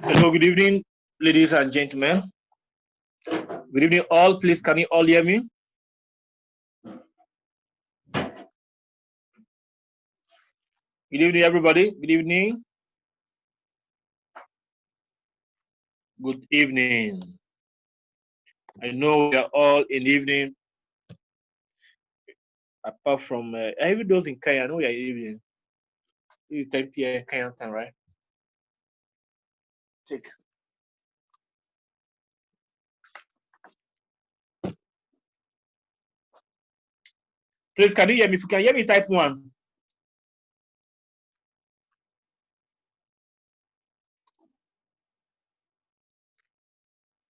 Hello, good evening, ladies and gentlemen. Good evening, all. Please, can you all hear me? Good evening, everybody. Good evening. Good evening. I know we are all in the evening, apart from even those in Kenya. I know we are in the evening. It is 10 p.m. Kenya time, right? Check. Please, can you hear me? If you can hear me, type 1.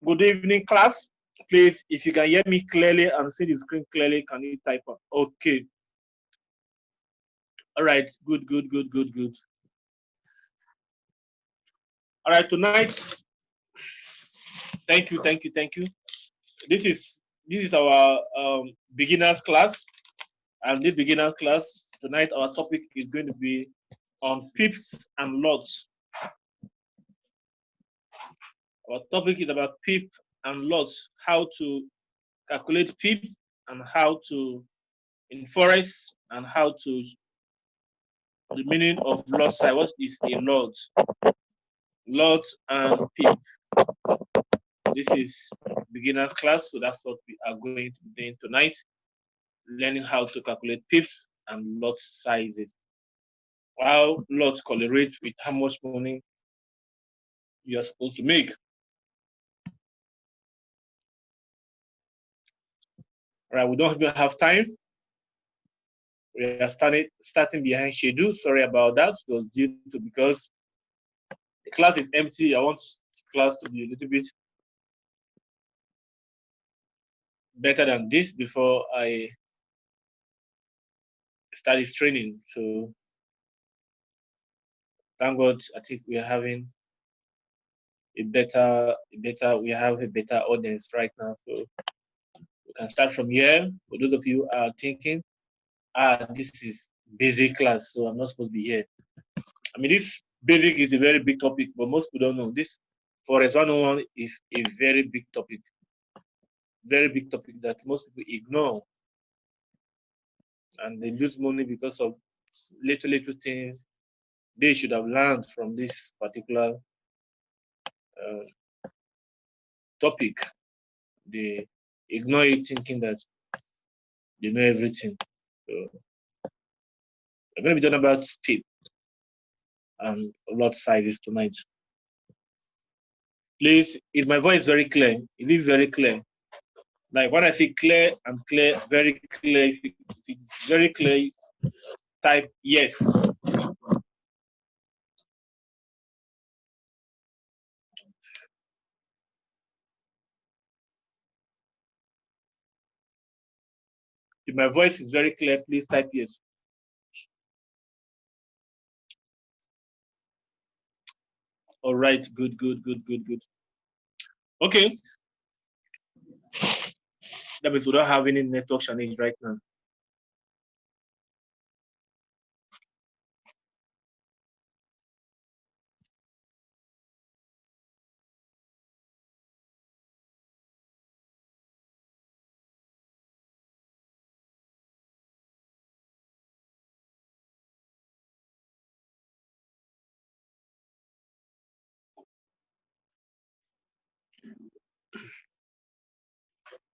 Good evening, class. Please, if you can hear me clearly and see the screen clearly, can you type 1? Okay. All right. Good, good, good, good, good. All right. Tonight, thank you, thank you, thank you. This is our beginners class, and this beginner class tonight our topic is going to be on pips and lots. Our topic is about pip and lots, how to calculate pip and how to in forex and how to the meaning of lot size. What is a lot? Lot and pip. This is beginners class, so that's what we are going to be doing tonight. Learning how to calculate pips and lot sizes. How lots correlate with how much money you are supposed to make. All right, we don't even have time. We are starting behind schedule. Sorry about that. It was due to because the class is empty. I want class to be a little bit better than this before I start this training. So thank God, I think we are having we have a better audience right now. So we can start from here. For those of you who are thinking, this is basic class, so I'm not supposed to be here. I mean, this basic is a very big topic, but most people don't know. This Forex 101 is a very big topic that most people ignore, and they lose money because of little things they should have learned from this particular uh, topic. They ignore it, thinking that they know everything. So we're going to be talking about PIP and lot sizes tonight. Please, is my voice very clear? Is it very clear? Like when I say clear, I'm clear, very clear. If it's very clear, type yes. If my voice is very clear, please type yes. All right, good, good, good, good, good. Okay, that means we don't have any network challenge right now.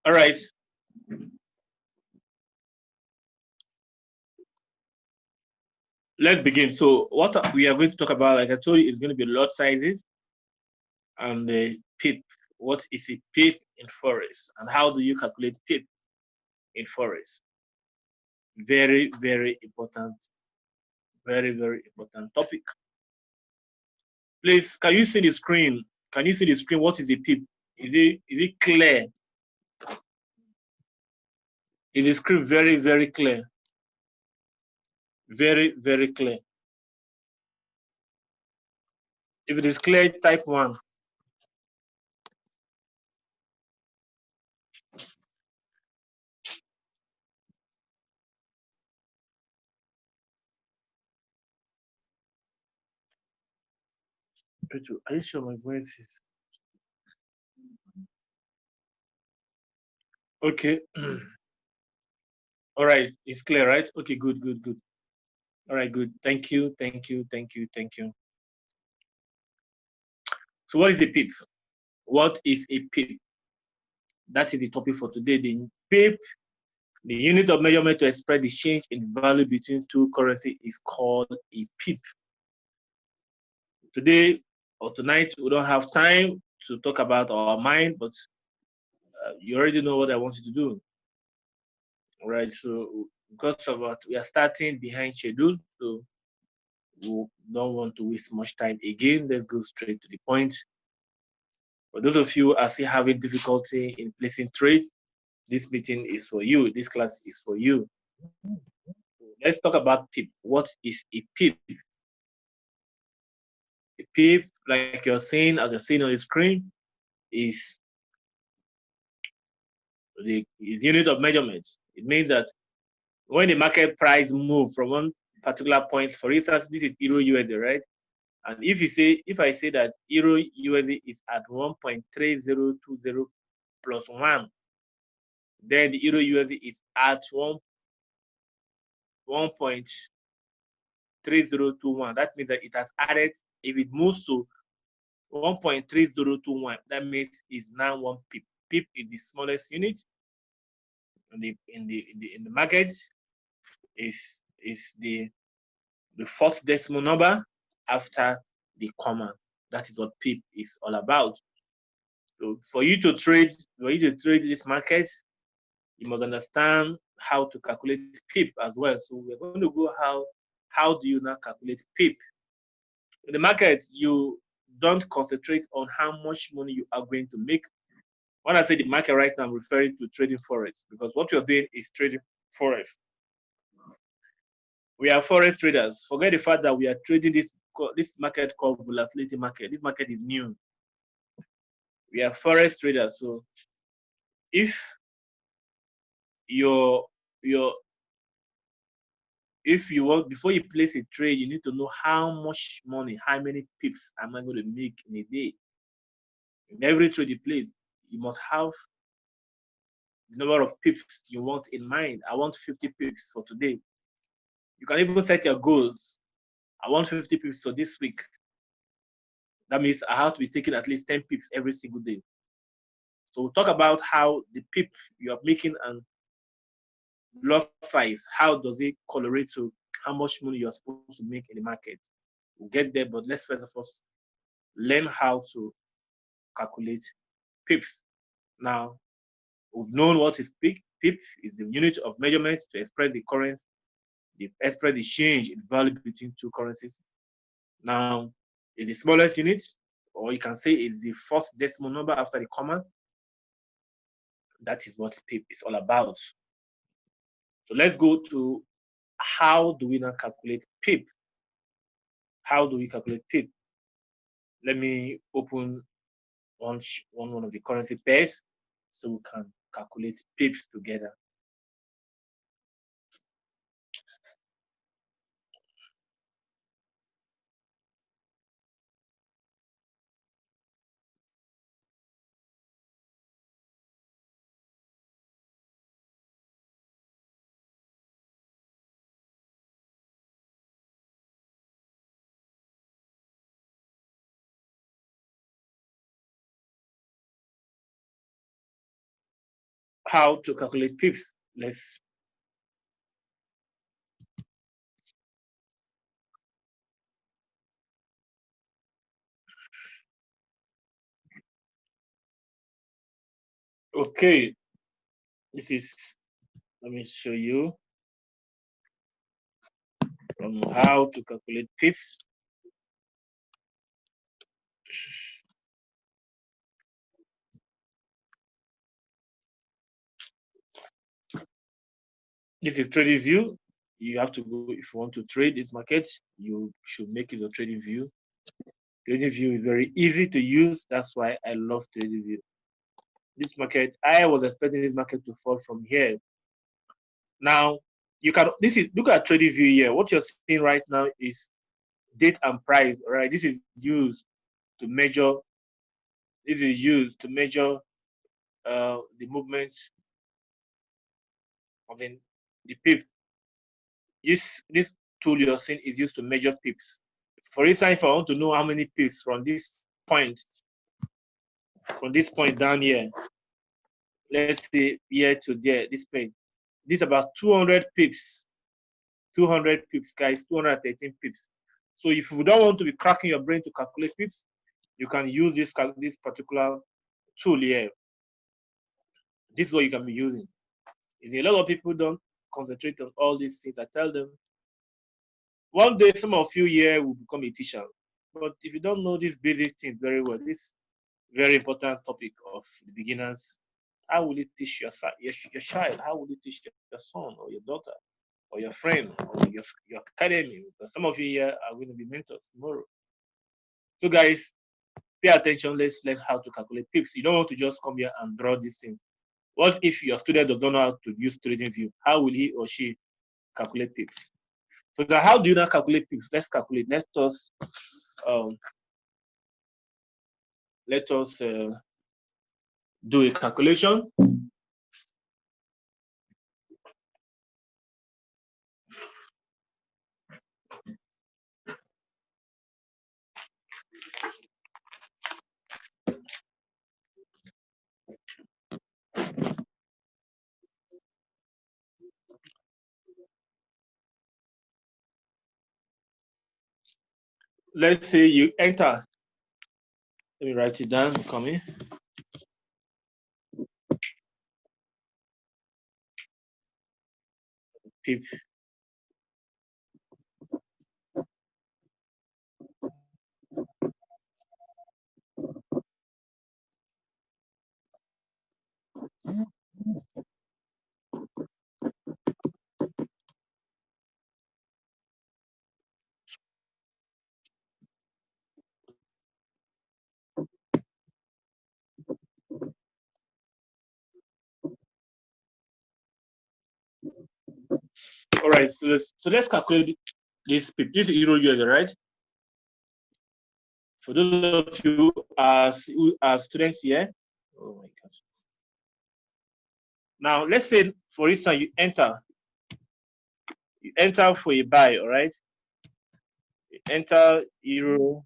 All right. Let's begin. So what we are going to talk about, like I told you, is going to be lot sizes and the PIP. What is a PIP in forex, and how do you calculate PIP in forex? Very, very important. Very, very important topic. Please, can you see the screen? Can you see the screen? What is a PIP? Is it clear? Is the screen very, very clear? Very, very clear. If it is clear, type 1. Are you sure my voice is okay? All right, it's clear, right? Okay, good, good, good. All right, good. Thank you, thank you, thank you, thank you. So, what is a pip? What is a pip? That is the topic for today. The pip, the unit of measurement to express the change in value between two currencies, is called a pip. Today or tonight, we don't have time to talk about our mind, but you already know what I want you to do. All right, so because of what we are starting behind schedule, so we don't want to waste much time again. Let's go straight to the point. For those of you who are still having difficulty in placing trade, this meeting is for you. This class is for you. Let's talk about PIP. What is a PIP? A PIP, like you're seeing, as you're seeing on the screen, is the unit of measurement. It means that when the market price move from one particular point, for instance, this is Euro USD, right? And if I say that Euro USD is at 1.3020 plus 1, then the Euro USD is at 1.3021. That means that it has added, if it moves to 1.3021, that means it's now 1 pip. Pip is the smallest unit in the market. Is the fourth decimal number after the comma. That is what pip is all about. So for you to trade this market, you must understand how to calculate pip as well. So we're going to go how do you now calculate pip? In the market, you don't concentrate on how much money you are going to make. When I say the market right now, I'm referring to trading forex, because what you're doing is trading forex. We are forex traders. Forget the fact that we are trading this market called volatility market. This market is new. We are forex traders. So if your if you want, before you place a trade, you need to know how much money, how many pips am I going to make in a day. In every trade you place, you must have the number of pips you want in mind. I want 50 pips for today. You can even set your goals. I want 50 pips for this week. That means I have to be taking at least 10 pips every single day. So we'll talk about how the pip you are making and lot size, how does it correlate to how much money you're supposed to make in the market. We'll get there, but let's first of all learn how to calculate pips. Now, we've known what is pip. Pip is the unit of measurement to express the currency, express the change in value between two currencies. Now, it's the smallest unit, or you can say it's the fourth decimal number after the comma. That is what pip is all about. So let's go to how do we now calculate pip? How do we calculate pip? Let me open one of the currency pairs so we can calculate pips together. How to calculate pips? Let's okay. This is, let me show you how to calculate pips. This is trading view. You have to go, if you want to trade this market, you should make it a trading view. Trading view is very easy to use. That's why I love trading view. This market, I was expecting this market to fall from here. Now, you can, look at trading view here. What you're seeing right now is date and price, right? This is used to measure. This is used to measure the movements of the pip. This tool you're seeing is used to measure pips. For instance, if I want to know how many pips from this point down here, let's say here to there, this point, this is about 200 pips. 200 pips, guys, 213 pips. So if you don't want to be cracking your brain to calculate pips, you can use this particular tool here. This is what you can be using. A lot of people don't concentrate on all these things. I tell them, one day some of you here will become a teacher. But if you don't know these basic things very well, this very important topic of the beginners, how will you teach your child? How will you teach your son or your daughter or your friend or your academy? Because some of you here are going to be mentors tomorrow. So guys, pay attention. Let's learn how to calculate pips. You don't want to just come here and draw these things. What if your student does not know how to use TradingView? How will he or she calculate pips? So now, how do you not calculate pips? Let's calculate. Let us do a calculation. Let's say you enter. Let me write it down. Come in. Pip. All right. So let's calculate this pip. This is Euro USD, right? For those of you who are students here. Oh my gosh. Now let's say, for instance, you enter for a buy. All right. You enter Euro.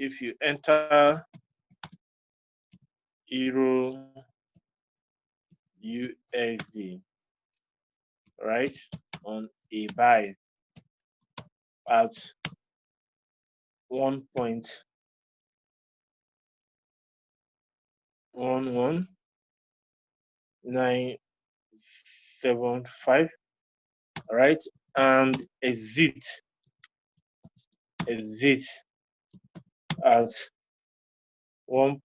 If you enter Euro USD, right, on a buy at 1.11975, right, and exit at 1.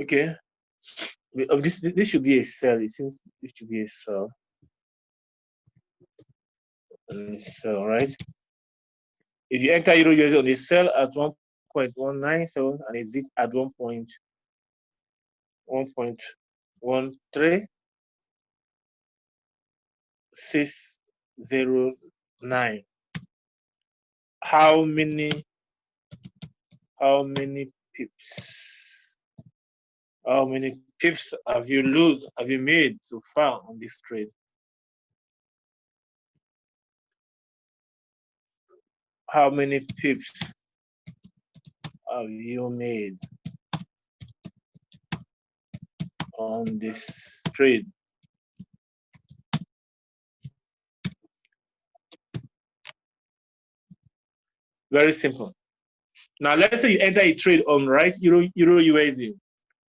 Okay, this should be a sell. It seems this should be a sell. Sell, right? If you enter Euro USD on a sell at 1.197 and exit at 1.13609, how many pips? How many pips have you made so far on this trade? How many pips have you made on this trade? Very simple. Now let's say you enter a trade on Euro USD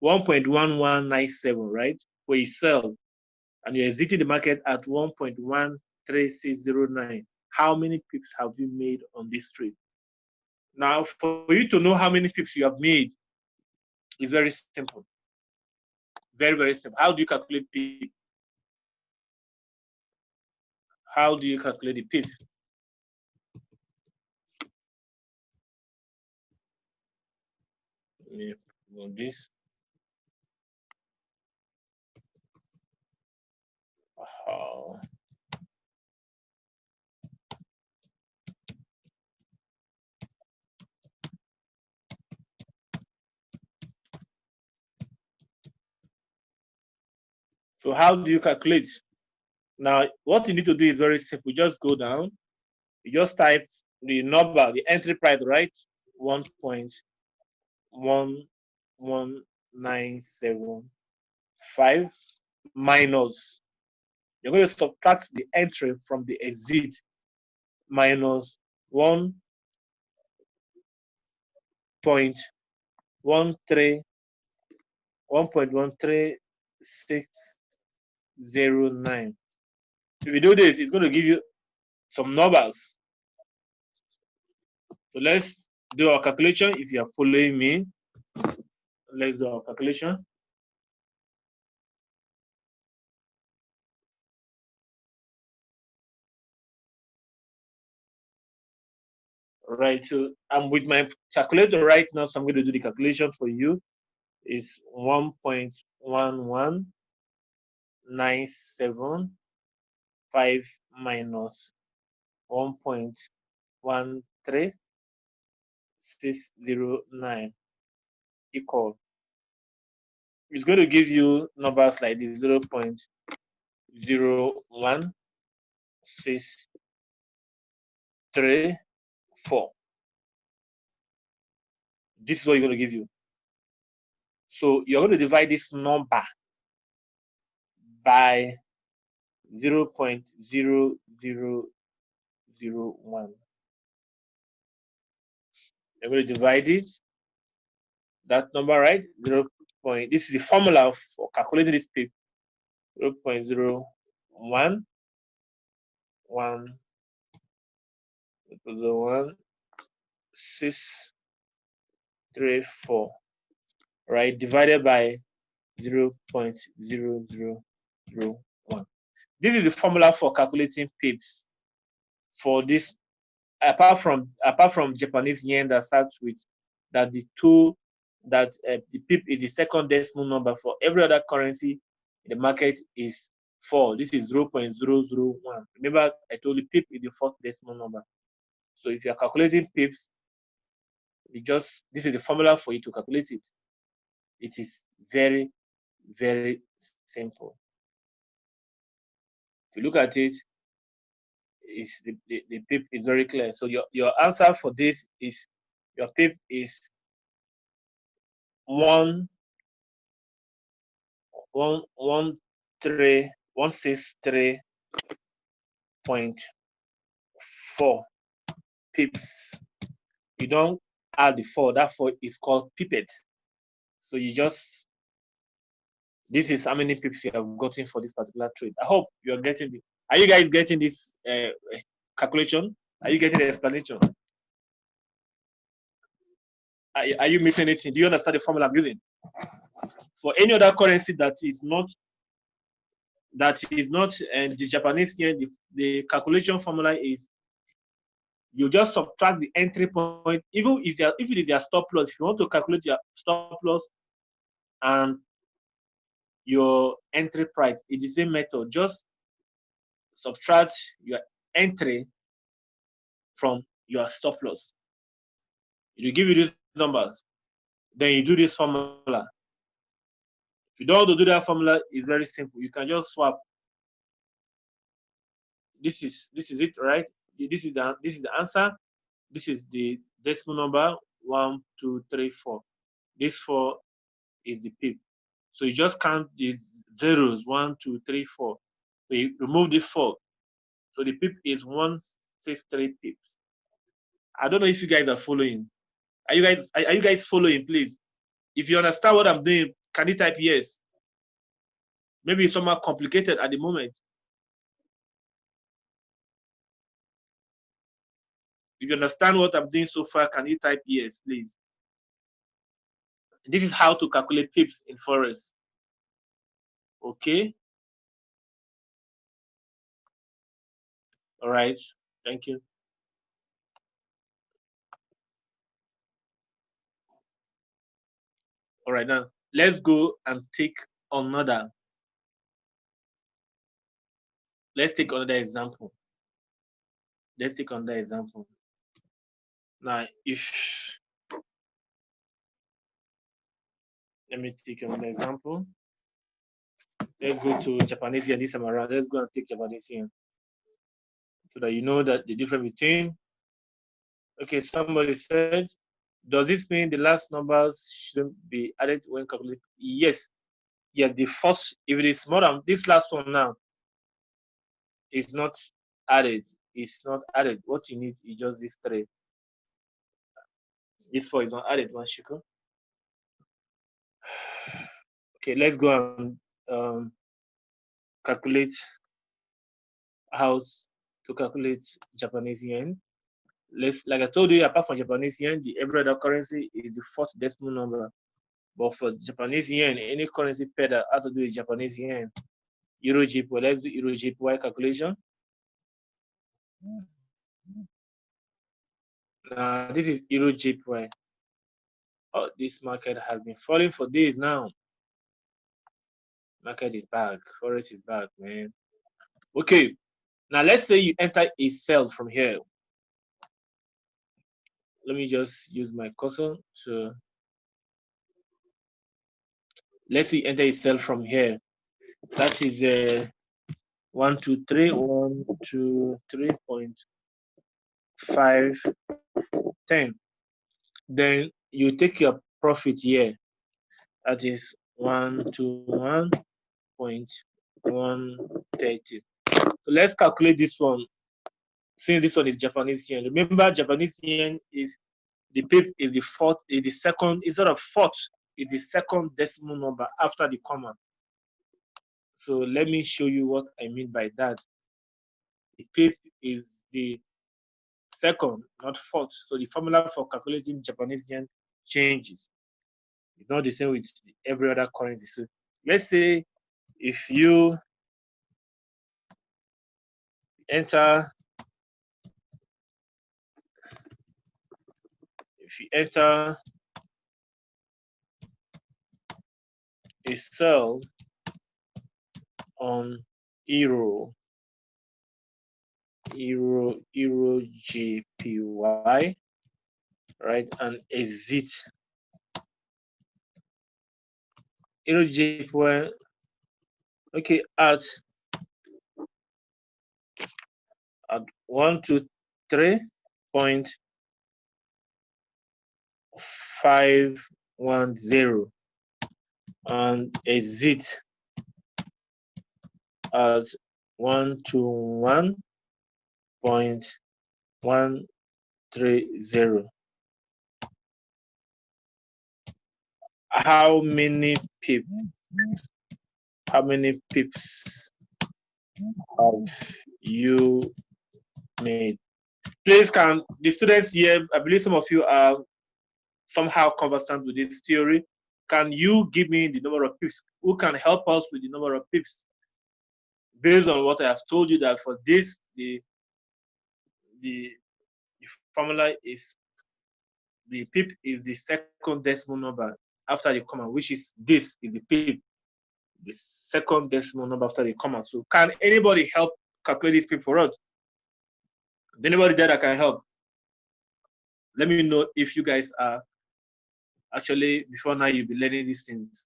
1.1197, right? Where you sell and you're exiting the market at 1.13609. How many pips have you made on this trade? Now, for you to know how many pips you have made, it's very simple. Very, very simple. How do you calculate pip? How do you calculate the pip? Let me on this. So how do you calculate? Now, what you need to do is very simple. Just go down. You just type the number, the entry price, right? 1.11975 minus. You're going to subtract the entry from the exit minus 1.13609. If you do this, it's going to give you some numbers. So let's do our calculation. If you are following me, let's do our calculation. Right, so I'm with my calculator right now, so I'm going to do the calculation for you. It's 1.11975 minus 1.13609 equal. It's going to give you numbers like this: 0.01634. This is what you're going to give you. So you're going to divide this number by 0.0001. You're going to divide it, that number, right? This is the formula for calculating this PIP. 0.01 634, right? Divided by 0.0001. This is the formula for calculating pips for this, apart from Japanese yen that starts with that the pip is the second decimal number. For every other currency in the market is 4. This is 0.001. Remember, I told you pip is the fourth decimal number. So if you are calculating pips, this is the formula for you to calculate it. It is very, very simple. If you look at it, the pip is very clear. So your answer for this is, your pip is 163.4 pips. You don't add the 4. That 4 is called pipette. So you just, this is how many pips you have gotten for this particular trade. I hope you are getting it. Are you guys getting this calculation? Are you getting the explanation? Are you missing anything? Do you understand the formula I'm using? For any other currency that is not the Japanese yen, the calculation formula is, you just subtract the entry point, even if it is your stop loss. If you want to calculate your stop loss and your entry price, it's the same method. Just subtract your entry from your stop loss. It will give you these numbers. Then you do this formula. If you don't want to do that formula, it's very simple. You can just swap. This is it, right? This is the answer. This is the decimal number 1, 2, 3, 4. This 4 is the pip. So you just count the zeros: 1, 2, 3, 4. So you remove the 4. So the pip is 163 pips. I don't know if you guys are following. Are you guys following, please? If you understand what I'm doing, can you type yes? Maybe it's somewhat complicated at the moment. If you understand what I'm doing so far, can you type yes, please? This is how to calculate pips in FOREX. Okay. All right. Thank you. All right. Now let's go and take another. Let's take another example. Let's take another example. Now, if let me take another example. Let's go to Japanese yen this time around. Let's go and take Japanese yen so that you know that the difference between. Okay, somebody said, does this mean the last numbers shouldn't be added when calculating? Yes. Yes, the first, if it is more than this last one now, is not added. It's not added. What you need is just this three. This four is not added, one shiko. Okay, let's go and calculate how to calculate Japanese yen. Let's, like I told you, apart from Japanese yen, the every other currency is the fourth decimal number. But for Japanese yen, any currency pair that has to do with Japanese yen, Euro JPY, let's do Euro JPY calculation. Now, this is Euro JPY. Oh, this market has been falling for days now. Market is back. Forex is back, man. Okay. Now, let's say you enter a sell from here. Let me just use my cursor to. Let's say you enter a sell from here. That is 1, 2, 3, 1, 2, 3.510. Then you take your profit here. That is 121.130. So let's calculate this one. Since this one is Japanese yen, remember Japanese yen is the pip is the fourth, is the second, instead of fourth, is the second decimal number after the comma. So let me show you what I mean by that. The pip is the second, not fourth. So the formula for calculating Japanese yen changes. It's not the same with every other currency. So let's say if you enter a sell on euro JPY, right, and exit euro JPY, okay, at 123.510 and exit at 121.130. How many pips have you made? Please, can the students here, I believe some of you are somehow conversant with this theory, can you give me the number of pips? Who can help us with the number of pips? Based on what I have told you, that for this, the formula is, the pip is the second decimal number after the comma, which is this is the pip, the second decimal number after the comma. So can anybody help calculate this pip for us? Is anybody there that can help? Let me know if you guys are actually, before now you'll be learning these things.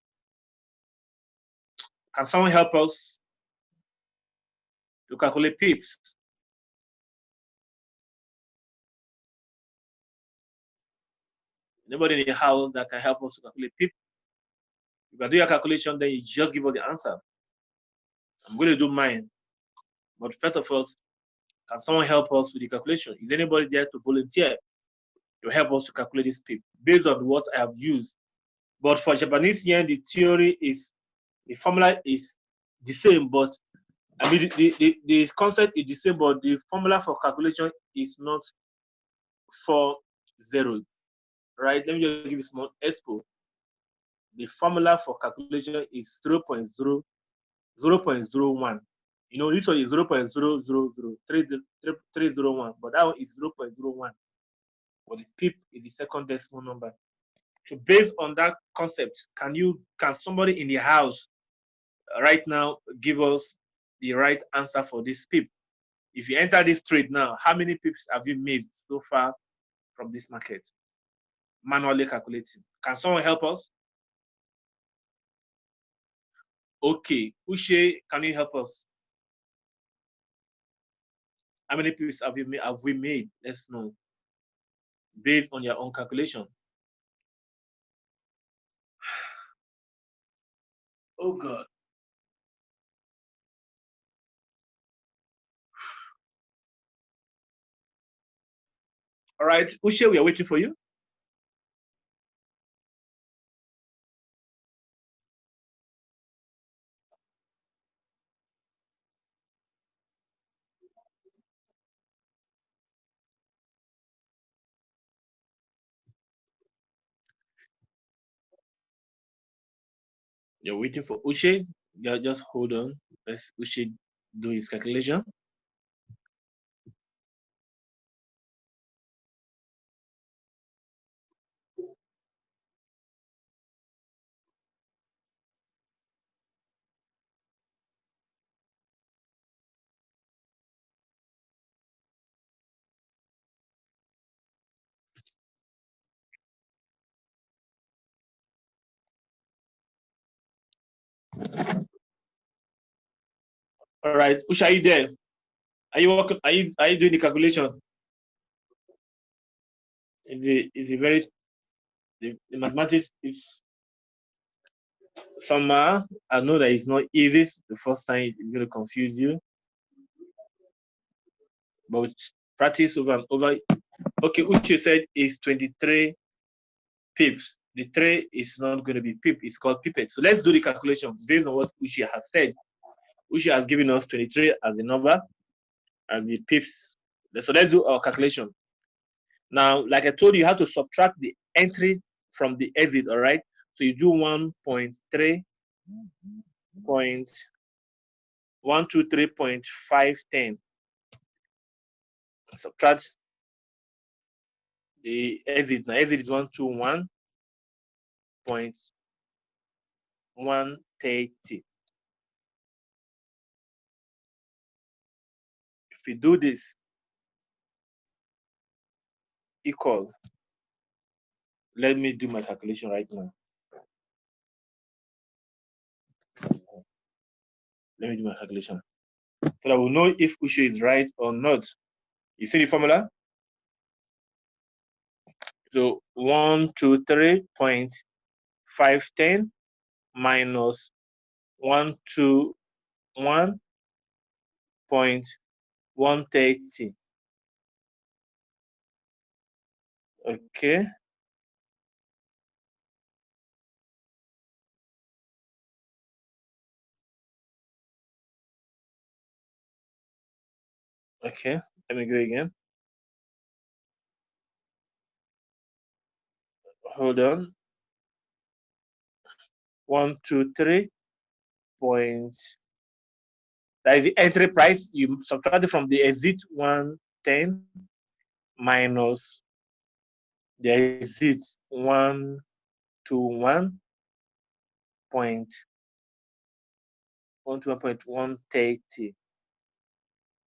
Can someone help us to calculate pips? Anybody in the house that can help us to calculate pip? You can do your calculation, then you just give us the answer. I'm going to do mine. But first of all, can someone help us with the calculation? Is anybody there to volunteer to help us to calculate this pip based on what I have used? But for Japanese yen, the theory is, the formula is the same, but I mean the concept is the same, but the formula for calculation is not 40, right? Let me just give you a small expo. The formula for calculation is 0.01. You know, this one is 0.0003301, but that one is 0.01. But the pip is the second decimal number. So based on that concept, can somebody in the house right now give us the right answer for this pip? If you enter this trade now, how many pips have you made so far from this market? Manually calculating. Can someone help us? Okay, Ushe, can you help us? How many pips have we made? Let's know. Based on your own calculation. Oh God. All right, Ushe, we are waiting for you. You're waiting for Ushe. Yeah, just hold on. Let's Ushe do his calculation. All right, Ushe, are you there? Are you working? Are you doing the calculation? Is it very the mathematics is somehow. I know that it's not easy. The first time it's going to confuse you, but with practice over and over. Okay, Uche said is 23 pips. The tray is not going to be pip, it's called pipette. So let's do the calculation based on what Uche has said. Uche has given us 23 as the number and the pips. So let's do our calculation. Now, like I told you, you have to subtract the entry from the exit, all right? So you do 1.3.123.510. Subtract the exit. Now exit is 121.130. If we do this, equal. Let me do my calculation right now. Let me do my calculation. So that we'll know if Ushe is right or not. You see the formula? So 123.510 minus 121.130. Okay. Okay. Let me go again. Hold on. 123 point. That is the entry price. You subtract it from the exit 110 minus the exit 130.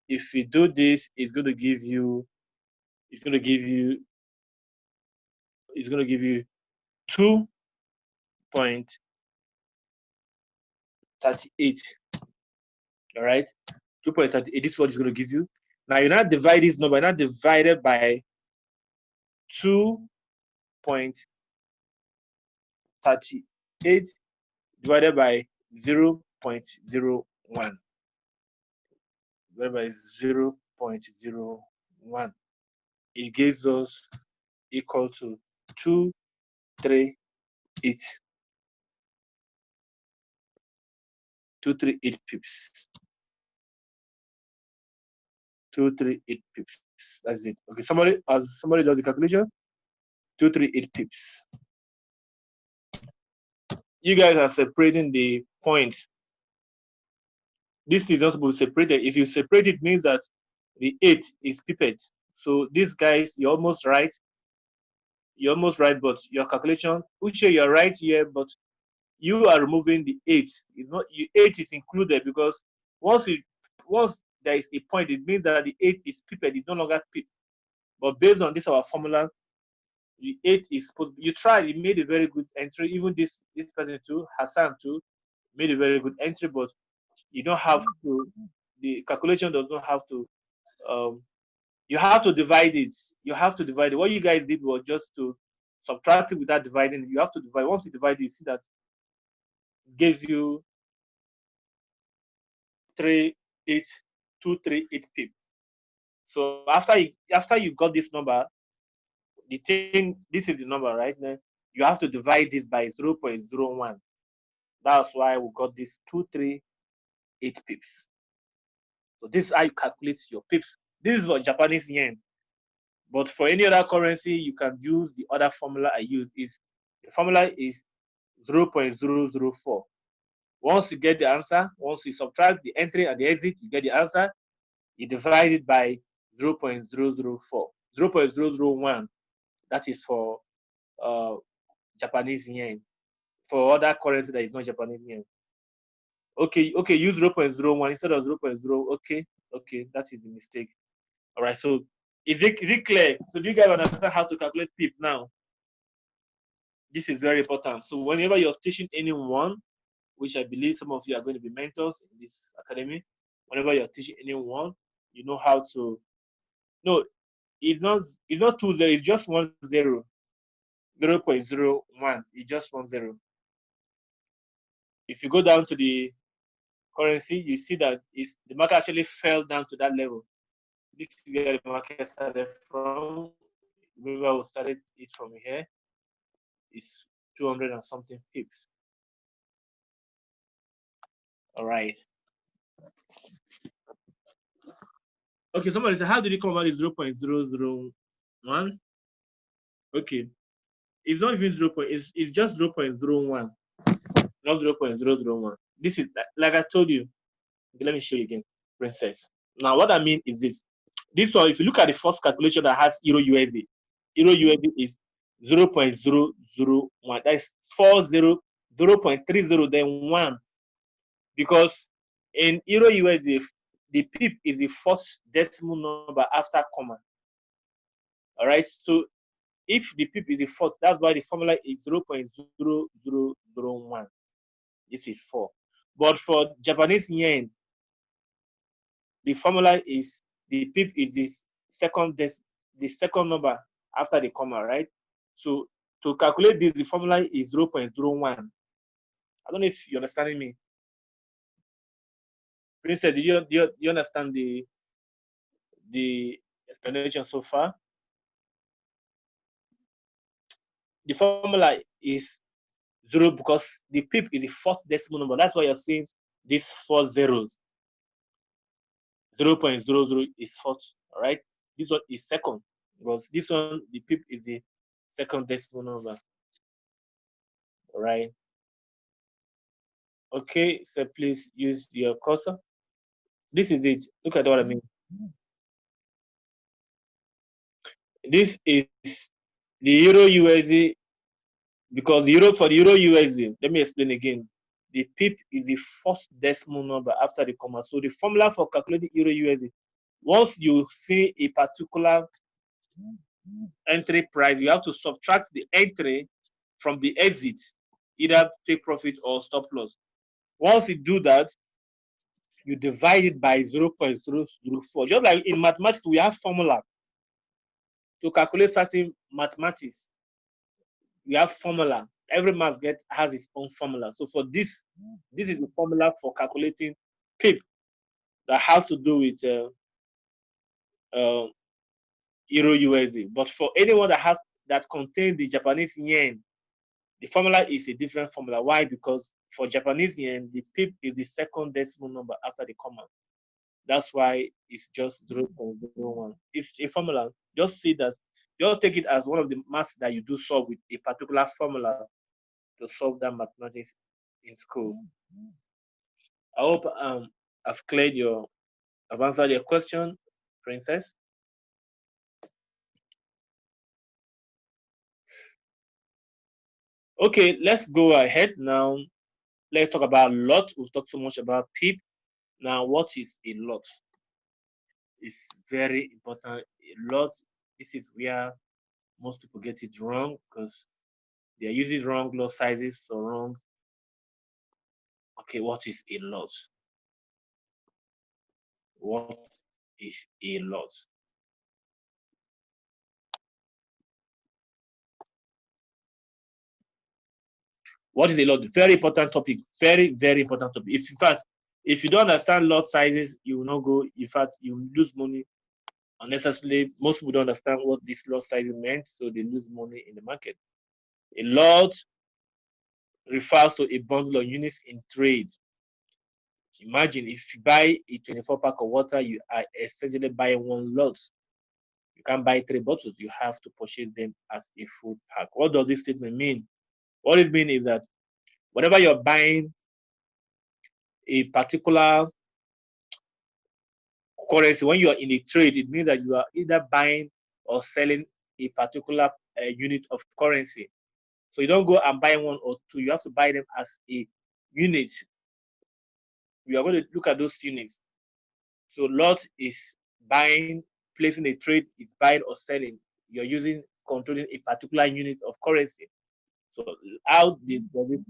If you do this, it's going to give you 2.38. All right, 2.38. This is what it's going to give you. Now you now divide this number. Now divided by 2.38 divided by 0.01. Divided by 0.01. It gives us equal to 238. 238 pips. 238 pips. That's it. Okay, somebody does the calculation. 238 pips. You guys are separating the points. This is not supposed to be separated. If you separate it, means that the 8 is pipette. So these guys, you're almost right. You're almost right, but your calculation, Uche, you're right here, but you are removing the 8. It's not, 8 is included, because once there is a point, it means that the 8 is pipette. It's no longer pip. But based on this our formula, the 8 is supposed. You tried. You made a very good entry. Even this person too, Hassan too, made a very good entry. But you don't have to. The calculation does not have to. You have to divide it. You have to divide it. What you guys did was just to subtract it without dividing it. You have to divide. Once you divide it, you see that it gives you 38238 pip. So after you got this number, the thing, this is the number, right? Now you have to divide this by 0.01. That's why we got this 238 pips. So this is how you calculate your pips. This is for Japanese yen. But for any other currency, you can use the other formula I use. The formula is 0.004. Once you get the answer, once you subtract the entry and the exit, you get the answer. You divide it by 0.004, 0.001. That is for Japanese yen. For other currency that is not Japanese yen. Okay, use 0.01 instead of 0.0. Okay, that is the mistake. All right, so is it clear? So do you guys understand how to calculate PIP now? This is very important. So whenever you're teaching anyone, which I believe some of you are going to be mentors in this academy, whenever you're teaching anyone, you know how to. No, it's not 20. It's just 10, 0.01. It's just 10. If you go down to the currency, you see that the market actually fell down to that level. This is where the market started from. Remember, we started it from here. It's 200 and something pips. All right. Okay, somebody said, how did you come about this 0.001? Okay, it's not even 0. It's just 0.01, not 0.001. This is like I told you. Okay, let me show you again, princess. Now, what I mean is this. This one, if you look at the first calculation that has Euro USD, Euro USD is 0.001. That is 0.30, then 1. Because in Euro USD, the pip is the first decimal number after comma. All right. So if the pip is the fourth, that's why the formula is 0.0001. This is 4. But for Japanese yen, the formula is the pip is the second number after the comma, right? So to calculate this, the formula is 0.01. I don't know if you're understanding me. Princess, do you understand the explanation so far? The formula is 0 because the pip is the fourth decimal number. That's why you're seeing these 4 zeros. 0.00 is fourth, all right? This one is second because this one, the pip is the second decimal number, all right? Okay, so please use your cursor. This is it. Look at what I mean. This is the Euro USD because for the Euro USD, let me explain again. The pip is the first decimal number after the comma. So the formula for calculating Euro USD, once you see a particular entry price, you have to subtract the entry from the exit, either take profit or stop loss. Once you do that, you divide it by 0.004. Just like in mathematics, we have formula to calculate certain mathematics. We have formula. Every math has its own formula. So for this is the formula for calculating PIP that has to do with Euro USD. But for anyone that contains the Japanese yen, the formula is a different formula. Why? Because for Japanese yen, the PIP is the second decimal number after the comma. That's why it's just 0.01. It's a formula. Just see that. Just take it as one of the maths that you do solve with a particular formula to solve that mathematics in school. I hope I've answered your question, Princess. Okay, let's go ahead now. Let's talk about lot. We've talked so much about PIP. Now, what is a lot? It's very important. A lot, this is where most people get it wrong because they are using wrong lot sizes or wrong. Okay, what is a lot? What is a lot? What is a lot? Very important topic. Very, very important topic. If in fact, if you don't understand lot sizes, you will not go. In fact, you lose money unnecessarily. Most people don't understand what this lot size meant, so they lose money in the market. A lot refers to a bundle of units in trade. Imagine if you buy a 24 pack of water, you are essentially buying one lot. You can't buy 3 bottles, you have to purchase them as a full pack. What does this statement mean? What it means is that whenever you're buying a particular currency, when you are in a trade, it means that you are either buying or selling a particular unit of currency. So you don't go and buy one or two, you have to buy them as a unit. We are going to look at those units. So lot is buying, placing a trade is buying or selling. You're using controlling a particular unit of currency. So how these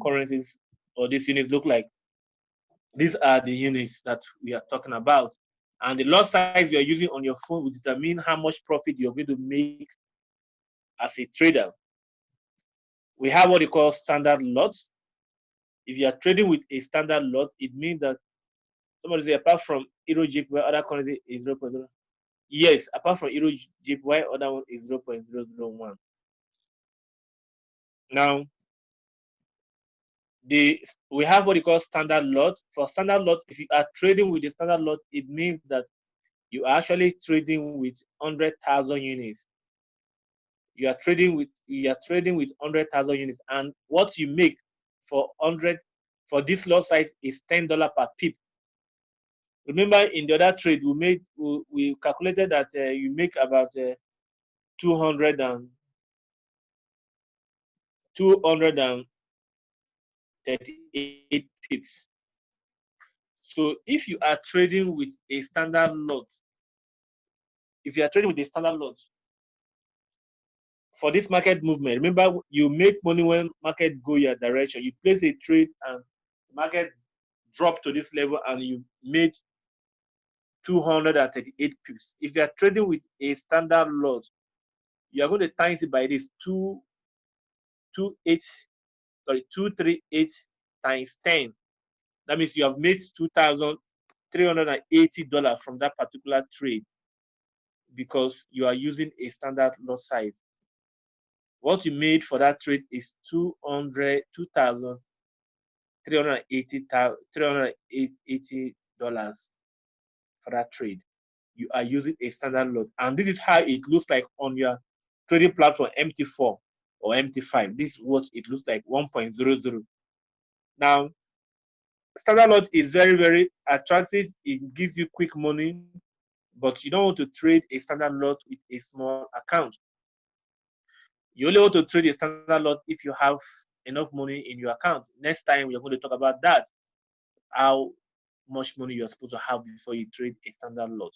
currencies or these units look like? These are the units that we are talking about. And the lot size you're using on your phone will determine how much profit you're going to make as a trader. We have what you call standard lots. If you are trading with a standard lot, it means that somebody say apart from Euro JP, where other currency is 0.0. Yes, apart from Euro JP, why other one is 0.001. Now, we have what you call standard lot. For standard lot, if you are trading with the standard lot, it means that you are actually trading with 100,000 units. You are trading with 100,000 units, and what you make for 100 for this lot size is $10 per pip. Remember, in the other trade, we calculated that you make about 200 and 238 pips. So if you are trading with a standard lot, if you are trading with a standard lot for this market movement, remember you make money when market go your direction. You place a trade and market drop to this level and you made 238 pips. If you are trading with a standard lot, you are going to times it by this 238 times 10. That means you have made $2,380 from that particular trade because you are using a standard lot size. What you made for that trade is $280 for that trade. You are using a standard lot, and this is how it looks like on your trading platform MT4 or MT5. This is what it looks like 1.00. Now, standard lot is very, very attractive. It gives you quick money, but you don't want to trade a standard lot with a small account. You only want to trade a standard lot if you have enough money in your account. Next time, we're going to talk about that, how much money you're supposed to have before you trade a standard lot.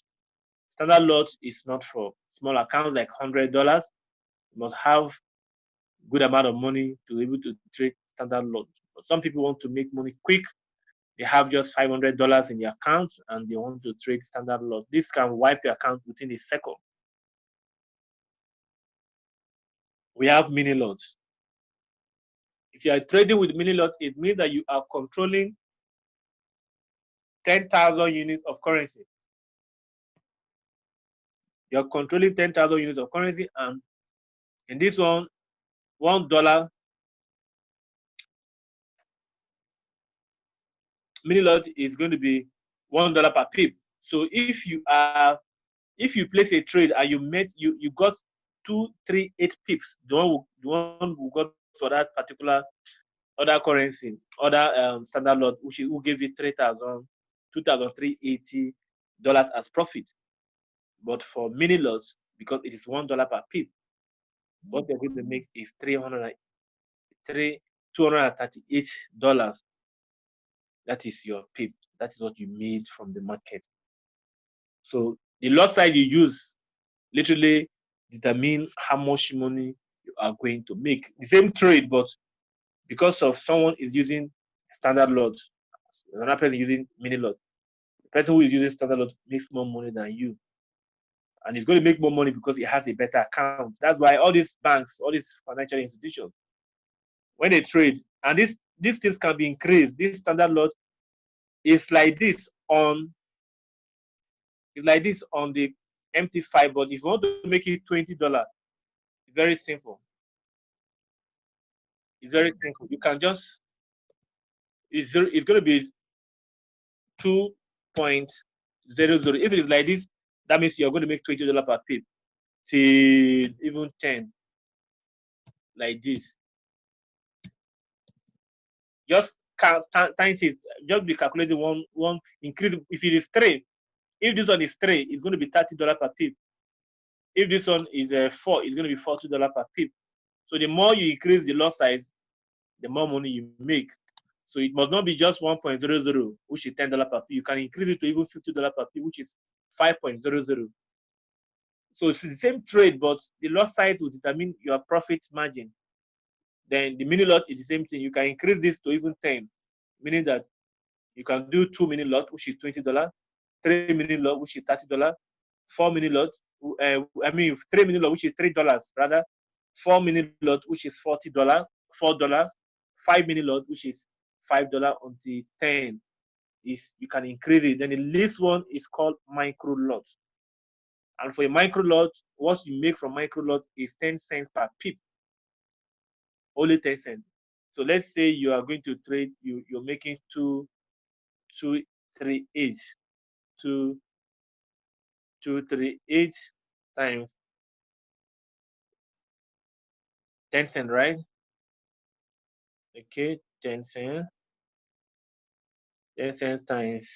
Standard lot is not for small accounts like $100. You must have good amount of money to be able to trade standard lot. But some people want to make money quick. They have just $500 in their account and they want to trade standard lot. This can wipe your account within a second. We have mini lots. If you are trading with mini lots, it means that you are controlling 10,000 units of currency. You're controlling 10,000 units of currency, and in this $1 mini lot is going to be $1 per pip. So if you place a trade and you got 238 pips, the one who got for that particular other currency, other standard lot, who gave you 3,000 $2,380 as profit. But for mini lots, because it is $1 per pip, what you're going to make is $238. That is your pip. That is what you made from the market. So the lot size you use literally determine how much money you are going to make. The same trade, but because of someone is using standard lot, another person using mini lot, the person who is using standard lot makes more money than you. And he's going to make more money because he has a better account. That's why all these banks, all these financial institutions, when they trade, and these things can be increased. This standard lot is like this on the MT5, but if you want to make it $20, it's very simple. It's very simple. You can just it's going to be 2.00. If it is like this, that means you're going to make $20 per pip till even 10, like this. Just times it. Just be calculating one increase. If it is 3, if this one is 3, it's going to be $30 per pip. If this one is 4, it's going to be $40 per pip. So the more you increase the lot size, the more money you make. So it must not be just 1.00, which is $10 per pip. You can increase it to even $50 per pip, which is 5.00. So it's the same trade, but the lot size will determine your profit margin. Then the mini lot is the same thing. You can increase this to even 10, meaning that you can do 2 mini lot, which is $20, 3 mini lot, which is $30, 4 mini lot, 3 mini lot, which is $3 rather, 4 mini lot, which is $40, $4, 5 mini lot, which is $5 until 10 is you can increase it. Then the least one is called micro lot. And for a micro lot, what you make from micro lot is 10 cents per pip. Only 10 cents. So let's say you are going to trade, you're making 238 times 10 cents, right? Okay, 10 cents. 10 cents times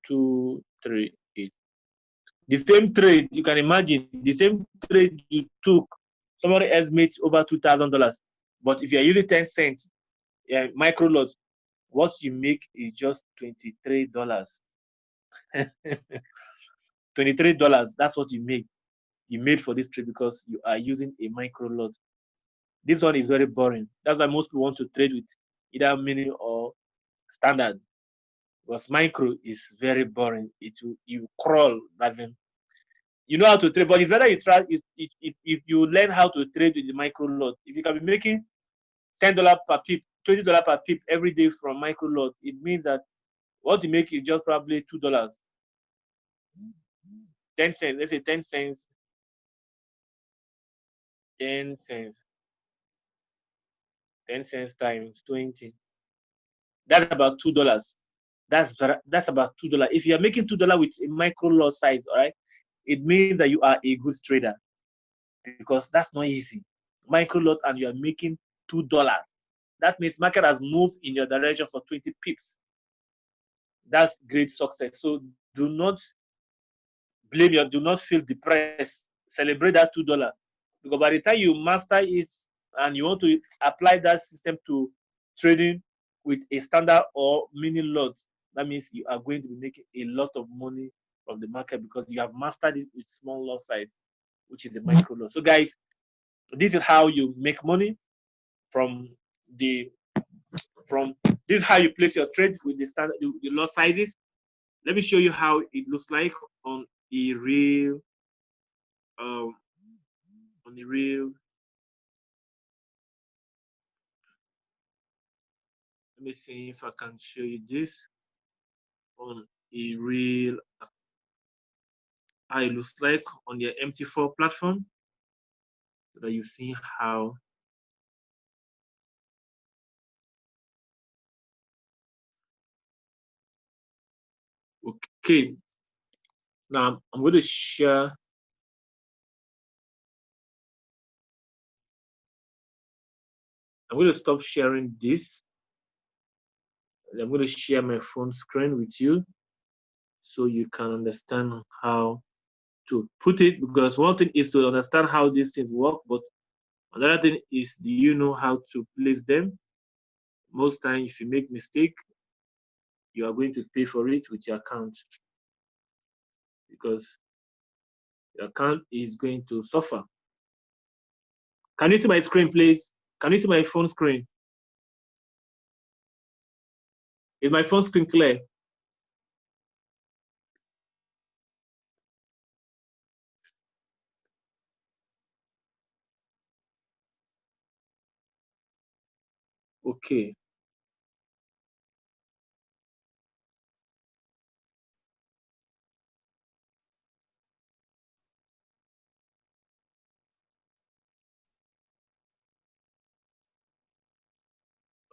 238. The same trade, you can imagine, the same trade you took, somebody else made over $2,000. But if you're using 10 cents, micro lots, what you make is just $23. $23, that's what you make. You made for this trade because you are using a micro lot. This one is very boring. That's why most people want to trade with either mini or standard. Because micro is very boring. You crawl, doesn't. You know how to trade, but it's better you try if you learn how to trade with the micro lot. If you can be making $10 per pip, $20 per pip every day from micro lot, it means that what you make is just probably $2. 10 cents, let's say 10 cents, 10 cents, 10 cents times 20. That's about $2. That's about $2. If you are making $2 with a micro lot size, all right, it means that you are a good trader because that's not easy. Micro lot and you are making $2. That means market has moved in your direction for 20 pips. That's great success. So do not do not feel depressed. Celebrate that $2 because by the time you master it and you want to apply that system to trading with a standard or mini lot, that means you are going to be making a lot of money from the market because you have mastered it with small lot size, which is a micro lot. So guys, this is how you make money from the this is how you place your trade with the standard the lot sizes. Let me show you how it looks like on a real um on a real let me see if I can show you this on a real how it looks like on your MT4 platform so that you see how okay. Now I'm going to share I'm going to stop sharing this. I'm going to share my phone screen with you. so you can understand how to put it, because one thing is to understand how these things work, but another thing is, do you know how to place them? Most times, if you make mistake, you are going to pay for it with your account, because your account is going to suffer. Can you see my screen, please? Can you see my phone screen? Is my phone screen clear? Okay.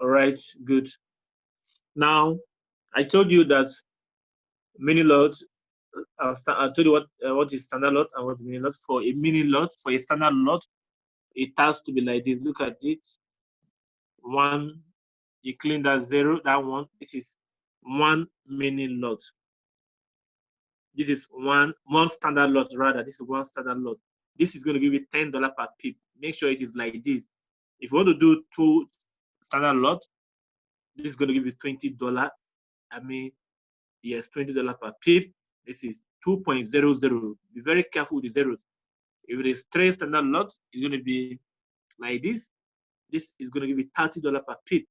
All right, good. Now, I told you that mini lots. I told you what is standard lot and what is mini lot. For a mini lot, for a standard lot, it has to be like this. Look at it. One, you clean that zero, that one. This is one mini lot. This is one standard lot rather. This is one standard lot. This is going to give you $10 per pip. Make sure it is like this. If you want to do two standard lot, this is going to give you $20. I mean, yes, $20 per pip. This is 2.00. Be very careful with the zeros. If it is three standard lots, it's going to be like this. This is going to give you $30 per pip.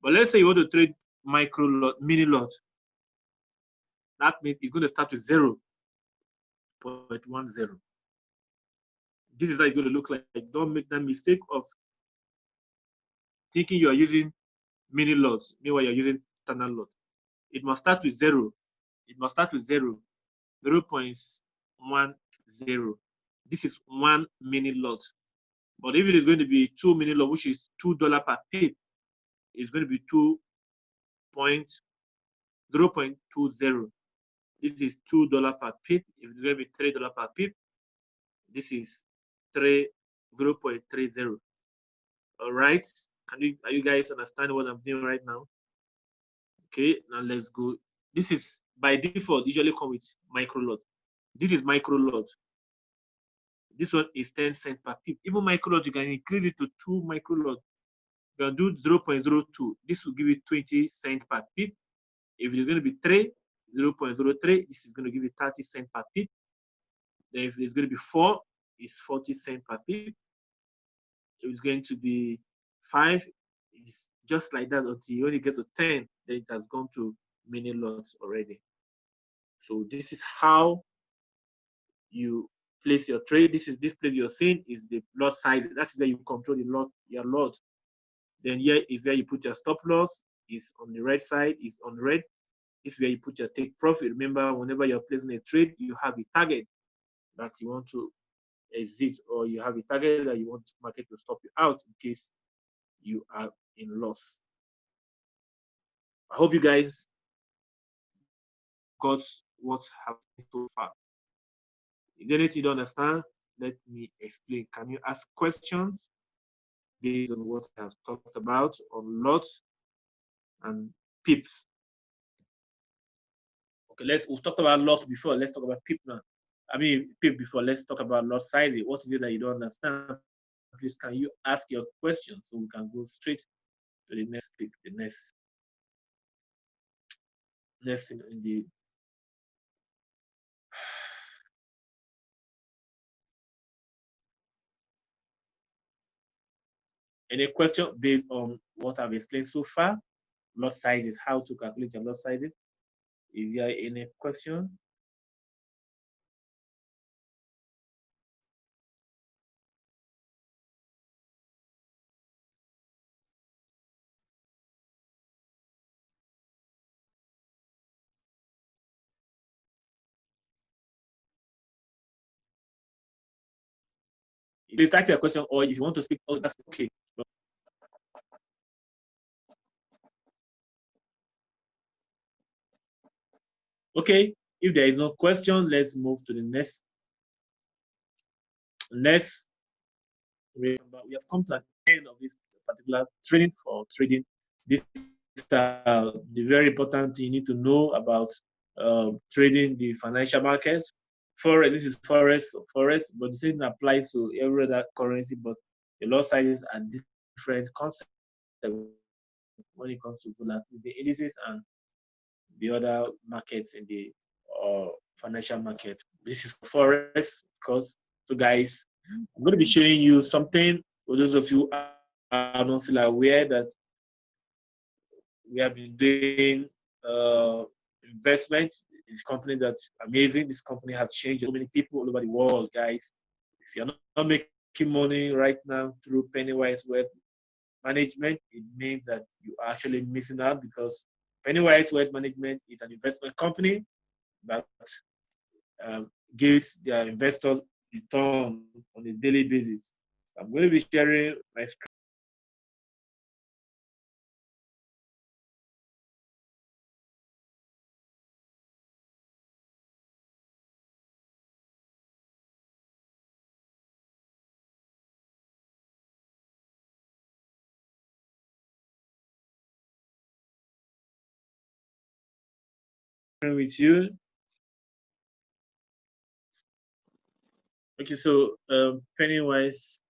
But let's say you want to trade micro lot, mini lot. That means it's going to start with 0.10. This is how it's going to look like. Don't make that mistake of thinking you are using mini lots, meanwhile you're using standard lot. It must start with 0. It must start with 0.10. This is one mini lot. But if it is going to be two mini lot, which is $2 per pip, it's going to be 0.20. This is $2 per pip. If it's going to be $3 per pip, this is 0.30. All right. Are you guys understanding what I'm doing right now? Okay, now let's go. This is by default usually come with micro lot. This is micro lot. This one is 10 cents per pip. Even micro lot, you can increase it to 2 micro lot. You can do 0.02. This will give you 20 cents per pip. If it's going to be 0.03, this is going to give you 30 cents per pip. Then if it's going to be 4, it's 40 cents per pip. If it's going to be 5, it's just like that until you only get to 10, then it has gone to mini lots already. So this is how you place your trade. This place you're seeing is the lot size. That's where you control the lot, your lot. Then here is where you put your stop loss. Is on the right side. Is on red. This is where you put your take profit. Remember, whenever you're placing a trade, you have a target that you want to exit, or you have a target that you want the market to stop you out in case you are in loss. I hope you guys got what I've said so far. If there's anything you don't understand, let me explain. Can you ask questions based on what I have talked about on lots and pips? Okay, we've talked about lot before. Let's talk about pip now. I mean, pip before. Let's talk about lot sizing. What is it that you don't understand? Please, can you ask your question so we can go straight to the next pip, the next thing in the. Any question based on what I've explained so far? Lot sizes, how to calculate your lot sizes. Is there any question? Please type your question, or if you want to speak, oh, that's okay. Okay, if there is no question, let's move to the next. We have come to the end of this particular training for trading. This is the very important thing you need to know about trading the financial market. Forex, this is forex, but the same applies to every other currency, but the lot sizes are different concepts when it comes to volatility, the indices and the other markets in the financial market. This is for forex, because so guys, I'm going to be showing you something for those of you who are not still aware that we have been doing investments. This company that's amazing. This company has changed so many people all over the world, guys. If you're not making money right now through Pennywise Wealth Management, it means that you are actually missing out, because Pennywise Wealth Management is an investment company that gives their investors return on a daily basis. So I'm going to be sharing my screen with you so that you can with you. Okay, so Pennywise.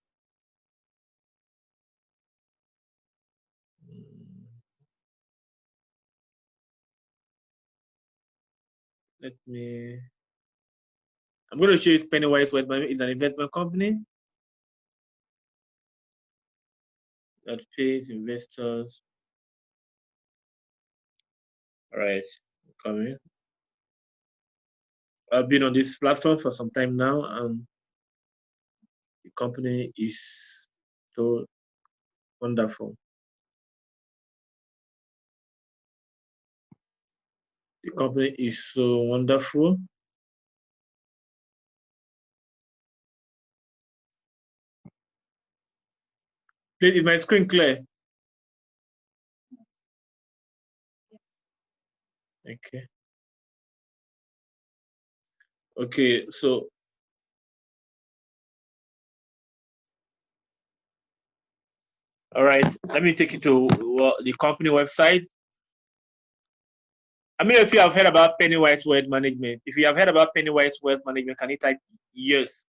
Let me. I'm going to show you Pennywise Wealth Management. It's an investment company that pays investors. All right, coming. I've been on this platform for some time now, and the company is so wonderful. The company is so wonderful. Please, is my screen clear? Okay. Okay, so all right, let me take you to the company website. I mean, if you have heard about Pennywise Wealth Management, if you have heard about Pennywise Wealth Management, can you type yes?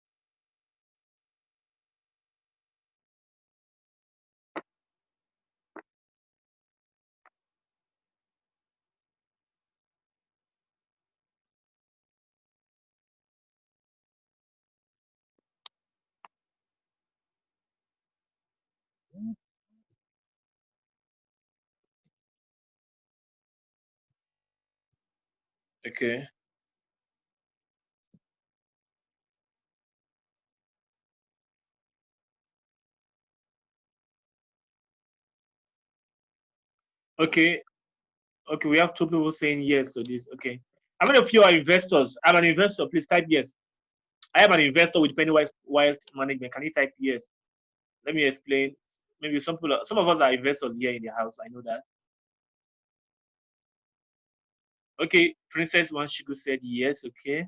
Okay. Okay. Okay. We have two people saying yes to this. Okay. How many of you are investors? I'm an investor. Please type yes. I am an investor with Pennywise Wealth Management. Can you type yes? Let me explain. Maybe some of us are investors here in the house. I know that. Okay. Princess Wanshiku said yes. Okay.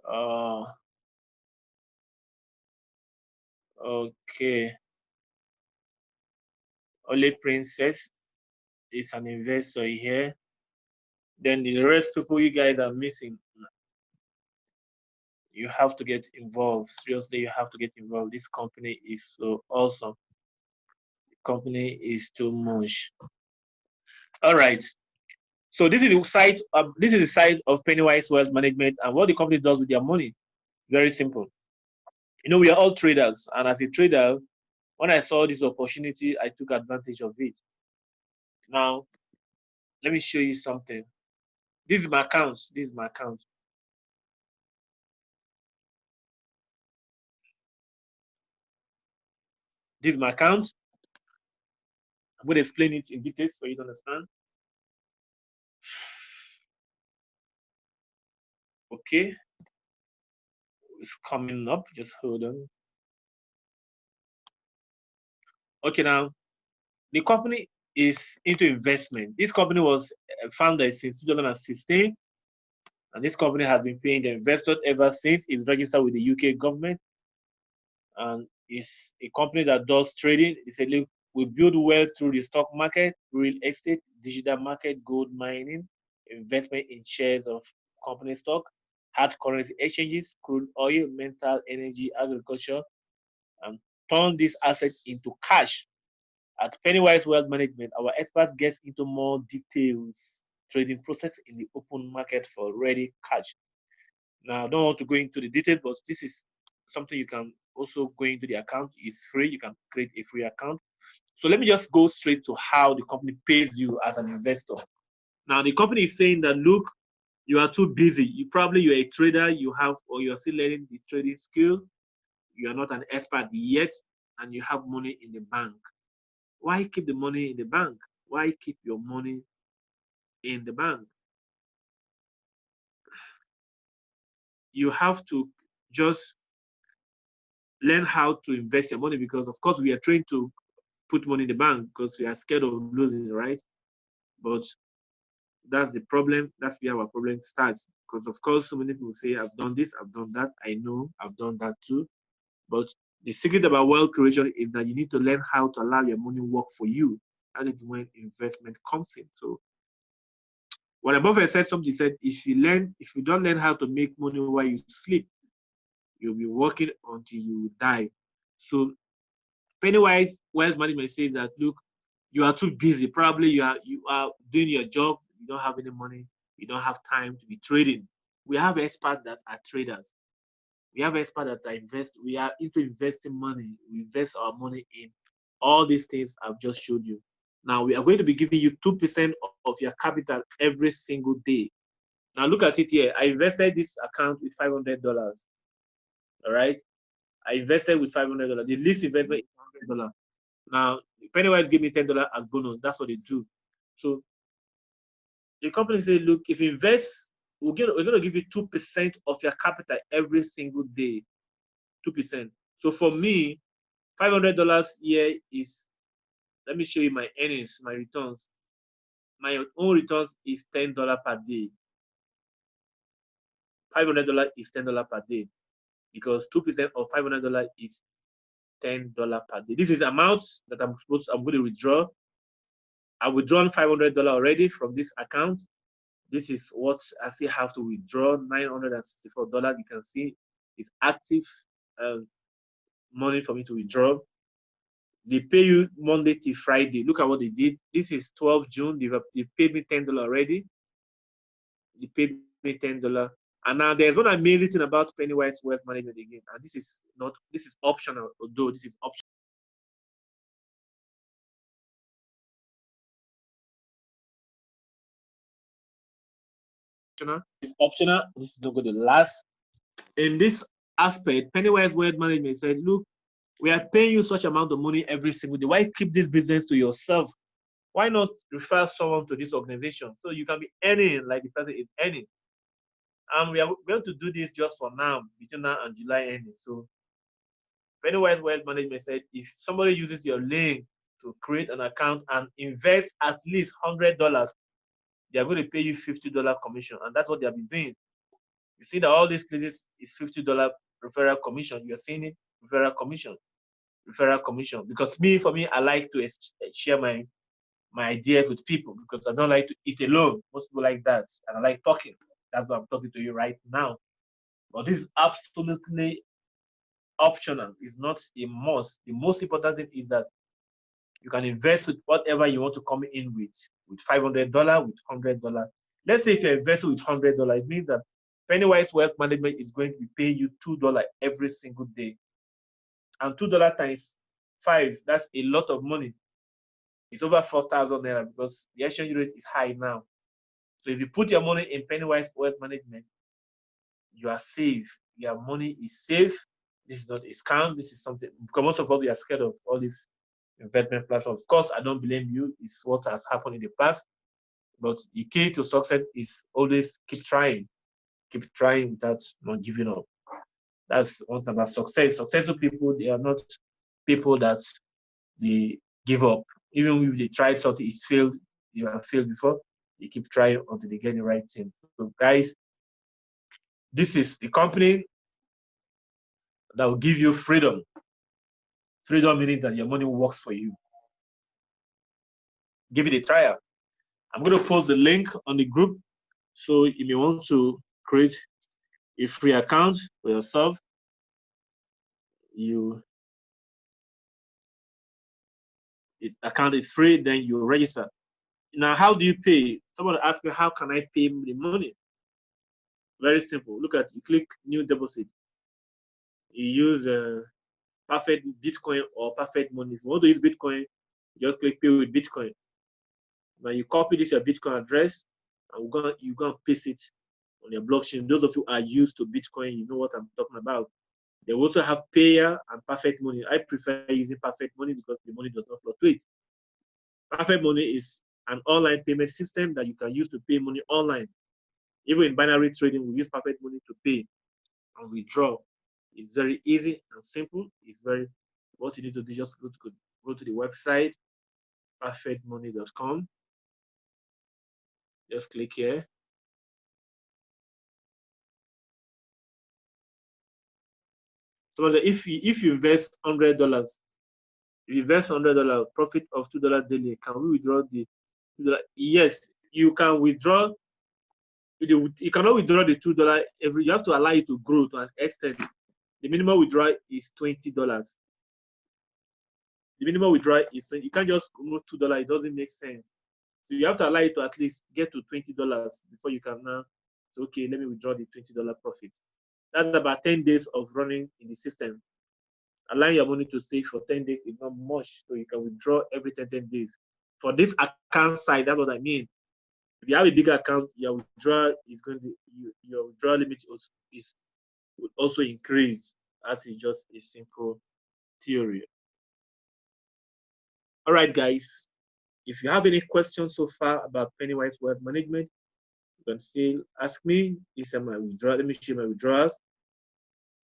Uh. Okay. Only Princess is an investor here. Then the rest people you guys are missing. You have to get involved. Seriously, you have to get involved. This company is so awesome. The company is too much. All right. So this is the site. This is the site of Pennywise Wealth Management, and what the company does with their money. Very simple. You know, we are all traders, and as a trader, when I saw this opportunity, I took advantage of it. Now, let me show you something. This is my account. This is my account. This is my account. I'm going to explain it in details for you to understand. Okay, it's coming up. Just hold on. Okay, now the company is into investment. This company was founded since 2016, and this company has been paying the investors ever since. It's registered with the UK government, and it's a company that does trading. It's a we build wealth through the stock market, real estate, digital market, gold mining, investment in shares of company stock, hard currency exchanges, crude oil, metal, energy, agriculture, and turn these assets into cash. At Pennywise Wealth Management, our experts get into more details trading process in the open market for ready cash. Now, I don't want to go into the details, but this is something you can also go into the account. It's free. You can create a free account. So let me just go straight to how the company pays you as an investor. Now, the company is saying that, look, you are too busy. You're a trader, you have, or you're still learning the trading skill. You are not an expert yet, and you have money in the bank. Why keep the money in the bank? Why keep your money in the bank? You have to just learn how to invest your money, because of course we are trained to put money in the bank because we are scared of losing, right? But that's the problem. That's where our problem starts. Because of course, so many people say, I've done this, I've done that. I know I've done that too. But the secret about wealth creation is that you need to learn how to allow your money work for you. That is when investment comes in. So Warren Buffett said something. He said, if you don't learn how to make money while you sleep, you'll be working until you die. So Pennywise Wealth Management says that, look, you are too busy. Probably you are doing your job. You don't have any money. You don't have time to be trading. We have experts that are traders. We have experts that are invest. We are into investing money. We invest our money in all these things I've just showed you. Now we are going to be giving you 2% of your capital every single day. Now look at it here. I invested this account with $500. All right. I invested with $500. The least investment is $100. Now, Pennywise gave me $10 as bonus. That's what they do. So the company said, look, if you invest, we're going to give you 2% of your capital every single day. 2%. So for me, $500 here is, let me show you my earnings, my returns. My own returns is $10 per day. $500 is $10 per day, because 2% of $500 is $10 per day. This is amounts that I'm going to withdraw. I've withdrawn $500 already from this account. This is what I still have to withdraw, $964. You can see it's active money for me to withdraw. They pay you Monday to Friday. Look at what they did. This is 12 June. They paid me $10 already. They paid me $10. And now there's one amazing thing about Pennywise Wealth Management again. And this is optional, although this is optional. It's optional. This is not going to last. In this aspect, Pennywise Wealth Management said, look, we are paying you such amount of money every single day. Why keep this business to yourself? Why not refer someone to this organization so you can be earning like the person is earning? And we are going to do this just for now, between now and July ending. So Pennywise Wealth Management said, if somebody uses your link to create an account and invest at least $100, they are going to pay you $50 commission. And that's what they have been doing. You see that all these places is $50 referral commission. You're seeing it, referral commission. Because for me, I like to share my ideas with people, because I don't like to eat alone. Most people like that, and I like talking. That's why I'm talking to you right now. But this is absolutely optional. It's not a must. The most important thing is that you can invest with whatever you want to come in with $500, with $100. Let's say if you're investing with $100, it means that Pennywise Wealth Management is going to be paying you $2 every single day. And $2 times 5, that's a lot of money. It's over 4,000 naira, because the exchange rate is high now. So if you put your money in Pennywise Wealth Management, you are safe. Your money is safe. This is not a scam. This is something, because most of us, we are scared of all these investment platforms. Of course, I don't blame you. It's what has happened in the past. But the key to success is always keep trying without not giving up. That's one thing about success. Successful people, they are not people that they give up. Even if they tried something, it's failed, you have failed before, they keep trying until they get the right thing. So guys, this is the company that will give you freedom. Freedom meaning that your money works for you. Give it a trial. I'm going to post the link on the group. So you may want to create a free account for yourself. Account is free, then you register. Now, how do you pay? Someone asked me, how can I pay the money? Very simple. Look at, you click new deposit. You use perfect Bitcoin or perfect money. If you want to use Bitcoin, you just click pay with Bitcoin. Now you copy this your Bitcoin address, and you're gonna paste it on your blockchain. Those of you who are used to Bitcoin, you know what I'm talking about. They also have payer and perfect money. I prefer using perfect money because the money does not fluctuate. Perfect money is an online payment system that you can use to pay money online. Even in binary trading, we use perfect money to pay and withdraw. It's very easy and simple. It's very, what you need to do, just go to the website, perfectmoney.com. Just click here. So if you invest $100, if you invest $100, profit of $2 daily, can we withdraw the $2? Yes, you can withdraw. You cannot withdraw the $2 every. You have to allow it to grow to an extent. The minimum withdrawal is $20. The minimum withdrawal is 20. You can't just remove $2. It doesn't make sense. So you have to allow it to at least get to $20 before you can now say, okay, let me withdraw the $20 profit. That's about 10 days of running in the system. Allowing your money to save for 10 days is not much, so you can withdraw every 10 days. For this account side, that's what I mean. If you have a bigger account, your withdrawal is going to your withdrawal limit is would also increase. That is just a simple theory. All right, guys. If you have any questions so far about Pennywise Wealth Management, you can still ask me. These are my withdrawals. Let me show you my withdrawals.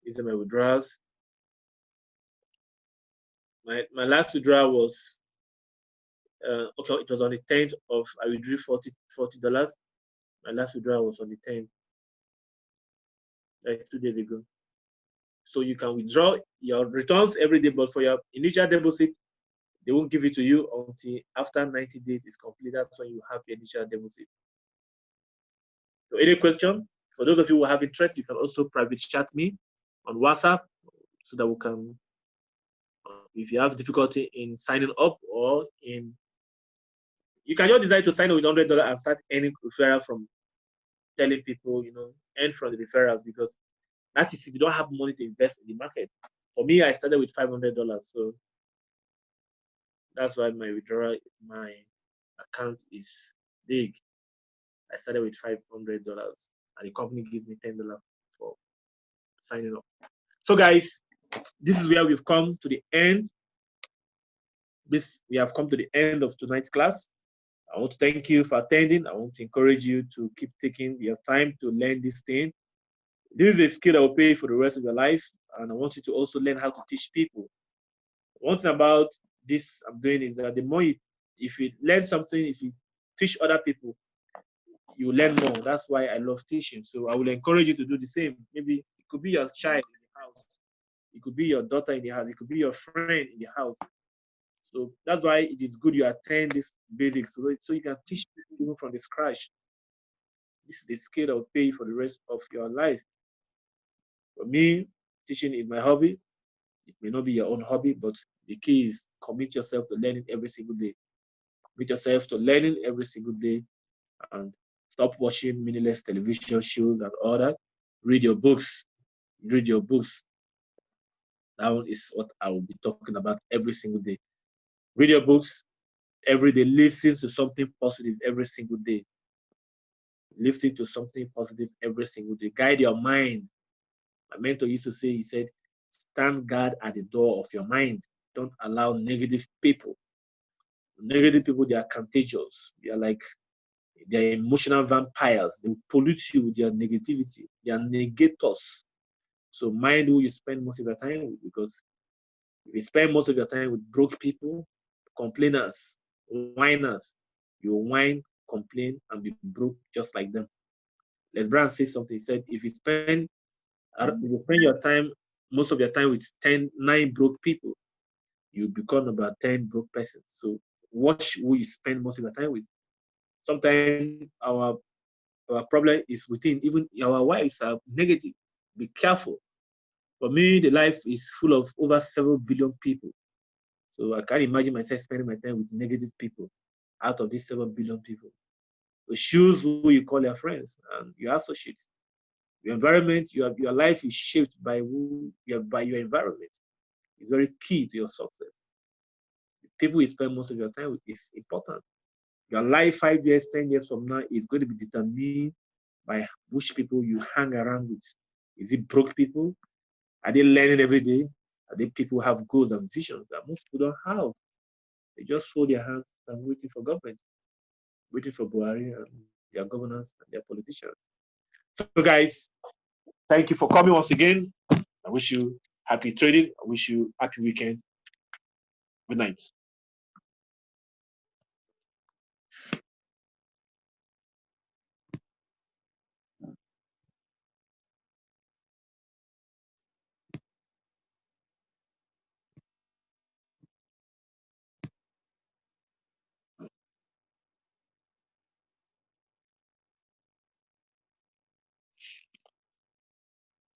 These are my withdrawals. My last withdrawal was okay. It was on the 10th of. I withdrew $40. My last withdrawal was on the 10th, like 2 days ago. So you can withdraw your returns every day, but for your initial deposit, they won't give it to you until after 90 days is complete. That's when you have your initial deposit. So any question? For those of you who have interest, you can also private chat me on WhatsApp so that we can, if you have difficulty in signing up or you can just decide to sign up with $100 and start earning referral from telling people, earn from the referrals, because that is if you don't have money to invest in the market. For me, I started with $500, so that's why my account is big. I started with $500, and the company gives me $10 for signing up. So, guys, this is where we've come to the end. We have come to the end of tonight's class. I want to thank you for attending. I want to encourage you to keep taking your time to learn this thing. This is a skill that will pay for the rest of your life, and I want you to also learn how to teach people. One thing about this I'm doing is that the more if you learn something, if you teach other people, you learn more. That's why I love teaching. So I will encourage you to do the same. Maybe it could be your child in the house, it could be your daughter in the house, it could be your friend in the house. So that's why it is good you attend this basics, so you can teach people even from the scratch. This is a skill that will pay for the rest of your life. For me, teaching is my hobby. It may not be your own hobby, but the key is commit yourself to learning every single day. Commit yourself to learning every single day, and stop watching meaningless television shows and all that. Read your books. Read your books. That one is what I will be talking about every single day. Read your books every day. Listen to something positive every single day. Listen to something positive every single day. Guide your mind. My mentor used to say, he said, stand guard at the door of your mind. Don't allow negative people. Negative people, they are contagious. They're emotional vampires. They will pollute you with their negativity. They are negators. So mind who you spend most of your time with, because if you spend most of your time with broke people, complainers, whiners, you whine, complain, and be broke just like them. Les Brown says something. He said, if you spend your time, most of your time with 9 broke people, you become about 10 broke persons. So watch who you spend most of your time with. Sometimes our our problem is within. Even our wives are negative. Be careful. For me, the life is full of over 7 billion people. So I can't imagine myself spending my time with negative people out of these 7 billion people. So choose who you call your friends and your associates. Your environment, your life is shaped by by your environment. It's very key to your success. The people you spend most of your time with is important. Your life 5 years, 10 years from now is going to be determined by which people you hang around with. Is it broke people? Are they learning every day? Are they people who have goals and visions that most people don't have? They just fold their hands and waiting for government, waiting for Buhari and their governors and their politicians. So, guys, thank you for coming once again. I wish you happy trading. I wish you happy weekend. Good night.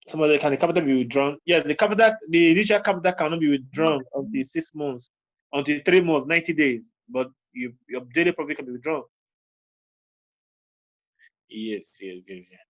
Some of the capital be withdrawn? Yes, the initial capital cannot be withdrawn until 6 months, until 3 months, 90 days. But your daily profit can be withdrawn. Yes, yes, yes.